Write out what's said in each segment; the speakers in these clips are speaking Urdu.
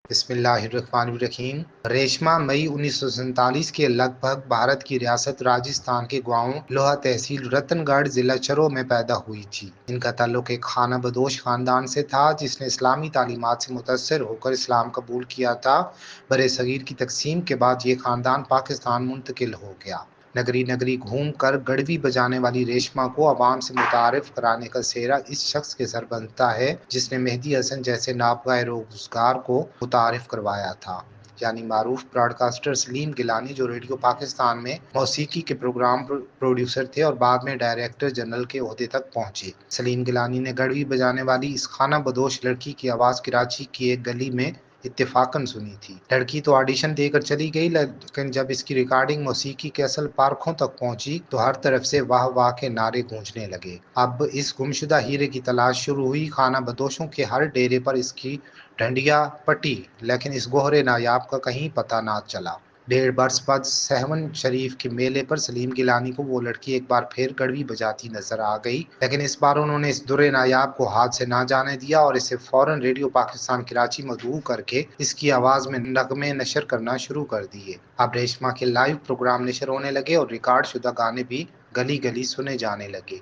بسم اللہ الرحمن الرحیم۔ ریشما مئی 1947 کے لگ بھگ بھارت کی ریاست راجستھان کے گاؤں لوہا تحصیل رتن گڑھ ضلع چرو میں پیدا ہوئی تھی۔ ان کا تعلق ایک خانہ بدوش خاندان سے تھا جس نے اسلامی تعلیمات سے متاثر ہو کر اسلام قبول کیا تھا۔ برِ صغیر کی تقسیم کے بعد یہ خاندان پاکستان منتقل ہو گیا۔ نگری نگری گھوم کر گڑوی بجانے والی ریشما کو عوام سے متعارف کرانے کا سہرا اس شخص کے سر بنتا ہے جس نے مہدی حسن جیسے نابغہ روزگار کو متعارف کروایا تھا، یعنی معروف براڈ کاسٹر سلیم گیلانی، جو ریڈیو پاکستان میں موسیقی کے پروگرام پروڈیوسر تھے اور بعد میں ڈائریکٹر جنرل کے عہدے تک پہنچے۔ سلیم گیلانی نے گڑوی بجانے والی اس خانہ بدوش لڑکی کی آواز کراچی کی ایک گلی میں اتفاقاً سنی تھی۔ لڑکی تو آڈیشن دے کر چلی گئی، لیکن جب اس کی ریکارڈنگ موسیقی کے اصل پارکھوں تک پہنچی تو ہر طرف سے واہ واہ کے نعرے گونجنے لگے۔ اب اس گمشدہ ہیرے کی تلاش شروع ہوئی۔ خانہ بدوشوں کے ہر ڈیرے پر اس کی ڈنڈیا پٹی، لیکن اس گوہر نایاب کا کہیں پتہ نہ چلا۔ 1.5 برس بعد سہون شریف کے میلے پر سلیم گیلانی کو وہ لڑکی ایک بار پھر گڑوی بجاتی نظر آ گئی، لیکن اس بار انہوں نے اس در نایاب کو ہاتھ سے نہ جانے دیا اور اسے فوراً ریڈیو پاکستان کراچی مدعو کر کے اس کی آواز میں نغمے نشر کرنا شروع کر دیے۔ اب ریشما کے لائیو پروگرام نشر ہونے لگے اور ریکارڈ شدہ گانے بھی گلی گلی سنے جانے لگے۔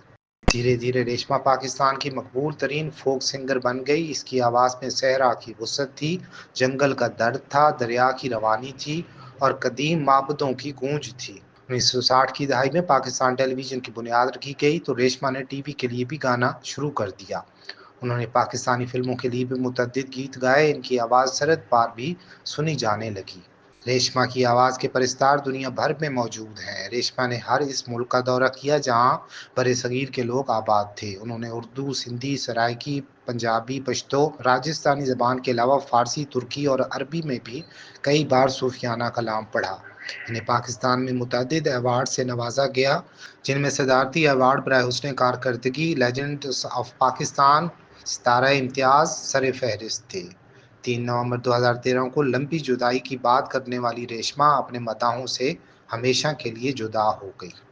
دھیرے دھیرے ریشما پاکستان کی مقبول ترین فوک سنگر بن گئی۔ اس کی آواز میں صحرا کی وسعت تھی، جنگل کا درد تھا، دریا کی روانی تھی اور قدیم معبدوں کی گونج تھی۔ 1960 کی دہائی میں پاکستان ٹیلی ویژن کی بنیاد رکھی گئی تو ریشما نے ٹی وی کے لیے بھی گانا شروع کر دیا۔ انہوں نے پاکستانی فلموں کے لیے بھی متعدد گیت گائے۔ ان کی آواز سرحد پار بھی سنی جانے لگی۔ ریشما کی آواز کے پرستار دنیا بھر میں موجود ہیں۔ ریشما نے ہر اس ملک کا دورہ کیا جہاں برِ صغیر کے لوگ آباد تھے۔ انہوں نے اردو، سندھی، سرائکی، پنجابی، پشتو، راجستھانی زبان کے علاوہ فارسی، ترکی اور عربی میں بھی کئی بار صوفیانہ کلام پڑھا۔ انہیں پاکستان میں متعدد ایوارڈ سے نوازا گیا، جن میں صدارتی ایوارڈ برائے حسن کارکردگی، لیجنڈ آف پاکستان، ستارہ امتیاز سر فہرست تھے۔ 3 نومبر 2013 کو لمبی جدائی کی بات کرنے والی ریشما اپنے مداحوں سے ہمیشہ کے لیے جدا ہو گئی۔